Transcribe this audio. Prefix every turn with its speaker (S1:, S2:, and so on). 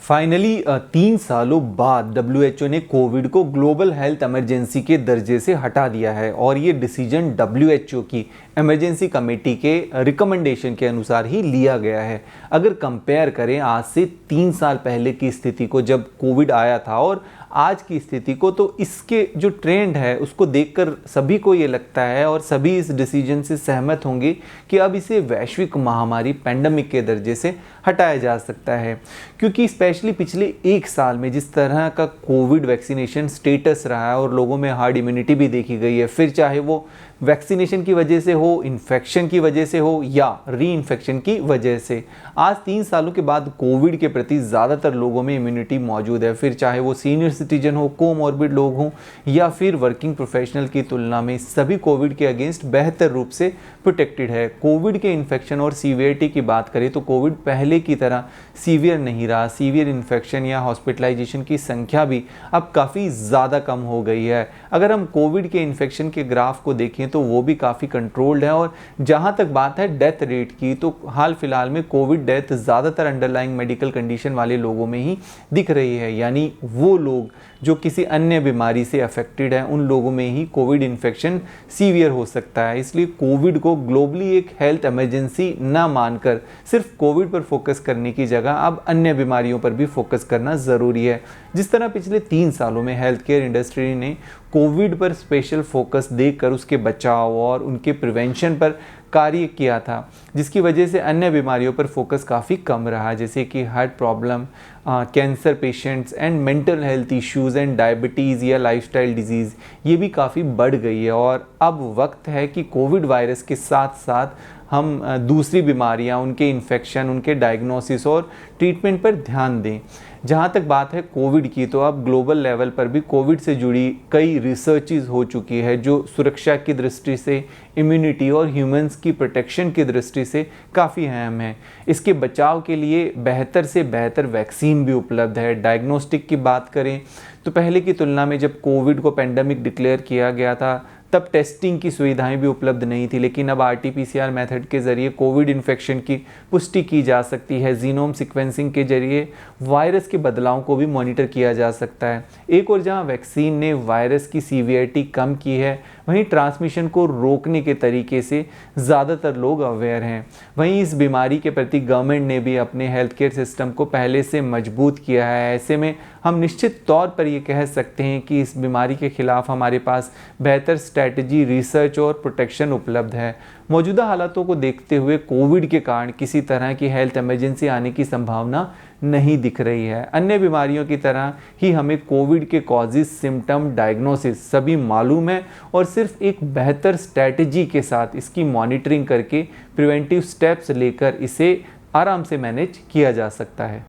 S1: Finally 3 सालों बाद WHO ने कोविड को ग्लोबल हेल्थ इमरजेंसी के दर्जे से हटा दिया है और ये डिसीजन डब्ल्यूएचओ की इमरजेंसी कमेटी के रिकमेंडेशन के अनुसार ही लिया गया है। अगर कंपेयर करें आज से 3 साल पहले की स्थिति को जब कोविड आया था और आज की स्थिति को, तो इसके जो ट्रेंड है उसको देखकर सभी को ये लगता है और सभी इस डिसीजन से सहमत होंगे कि अब इसे वैश्विक महामारी पेंडेमिक के दर्जे से हटाया जा सकता है। क्योंकि स्पेशली पिछले 1 साल में जिस तरह का कोविड वैक्सीनेशन स्टेटस रहा है और लोगों में हार्ड इम्यूनिटी भी देखी गई है, फिर चाहे वो वैक्सीनेशन की वजह से हो, इन्फेक्शन की वजह से हो या री इन्फेक्शन की वजह से, आज 3 सालों के बाद कोविड के प्रति ज़्यादातर लोगों में इम्यूनिटी मौजूद है। फिर चाहे वो सीनियर सिटीजन हो, कोमॉर्बिड लोग हों या फिर वर्किंग प्रोफेशनल की तुलना में सभी कोविड के अगेंस्ट बेहतर रूप से प्रोटेक्टेड है। कोविड के इन्फेक्शन और सीवियरिटी की बात करें तो कोविड पहले की तरह सीवियर नहीं रहा। सीवियर इन्फेक्शन या हॉस्पिटलाइजेशन की संख्या भी अब काफ़ी ज़्यादा कम हो गई है। अगर हम कोविड के इन्फेक्शन के ग्राफ को देखें तो वो भी काफ़ी कंट्रोल्ड है। और जहाँ तक बात है डेथ रेट की, तो हाल फिलहाल में कोविड डेथ ज़्यादातर अंडरलाइंग मेडिकल कंडीशन वाले लोगों में ही दिख रही है, यानी वो लोग जो किसी अन्य बीमारी से अफेक्टेड है उन लोगों में ही कोविड इन्फेक्शन सीवियर हो सकता है। इसलिए कोविड को ग्लोबली एक हेल्थ इमरजेंसी ना मानकर सिर्फ कोविड पर फोकस करने की जगह अब अन्य बीमारियों पर भी फोकस करना ज़रूरी है। जिस तरह पिछले 3 सालों में हेल्थ केयर इंडस्ट्री ने कोविड पर स्पेशल फोकस देकर उसके बचाव और उनके प्रिवेंशन पर कार्य किया था, जिसकी वजह से अन्य बीमारियों पर फोकस काफ़ी कम रहा, जैसे कि heart problem, cancer patients and mental health issues and diabetes या लाइफस्टाइल डिजीज़, ये भी काफ़ी बढ़ गई है। और अब वक्त है कि कोविड वायरस के साथ साथ हम दूसरी बीमारियां, उनके इन्फेक्शन, उनके डायग्नोसिस और ट्रीटमेंट पर ध्यान दें। जहां तक बात है कोविड की, तो अब ग्लोबल लेवल पर भी कोविड से जुड़ी कई रिसर्चेस हो चुकी है जो सुरक्षा की दृष्टि से, इम्यूनिटी और ह्यूमंस की प्रोटेक्शन की दृष्टि से काफ़ी अहम है। इसके बचाव के लिए बेहतर से बेहतर वैक्सीन भी उपलब्ध है। डायग्नोस्टिक की बात करें तो पहले की तुलना में जब कोविड को पेंडेमिक डिक्लेयर किया गया था तब टेस्टिंग की सुविधाएं भी उपलब्ध नहीं थी, लेकिन अब आरटीपीसीआर मेथड के ज़रिए कोविड इन्फेक्शन की पुष्टि की जा सकती है। जीनोम सीक्वेंसिंग के जरिए वायरस के बदलाव को भी मॉनिटर किया जा सकता है। एक और जहां वैक्सीन ने वायरस की सीवियरिटी कम की है, वहीं ट्रांसमिशन को रोकने के तरीके से ज़्यादातर लोग अवेयर हैं। वहीं इस बीमारी के प्रति गवर्नमेंट ने भी अपने हेल्थ केयर सिस्टम को पहले से मजबूत किया है। ऐसे में हम निश्चित तौर पर ये कह सकते हैं कि इस बीमारी के खिलाफ हमारे पास बेहतर स्ट्रैटेजी, रिसर्च और प्रोटेक्शन उपलब्ध है। मौजूदा हालातों को देखते हुए कोविड के कारण किसी तरह की हेल्थ इमरजेंसी आने की संभावना नहीं दिख रही है। अन्य बीमारियों की तरह ही हमें कोविड के कॉजेज, सिम्टम, डायग्नोसिस सभी मालूम है और सिर्फ एक बेहतर स्ट्रैटेजी के साथ इसकी मॉनिटरिंग करके प्रिवेंटिव स्टेप्स लेकर इसे आराम से मैनेज किया जा सकता है।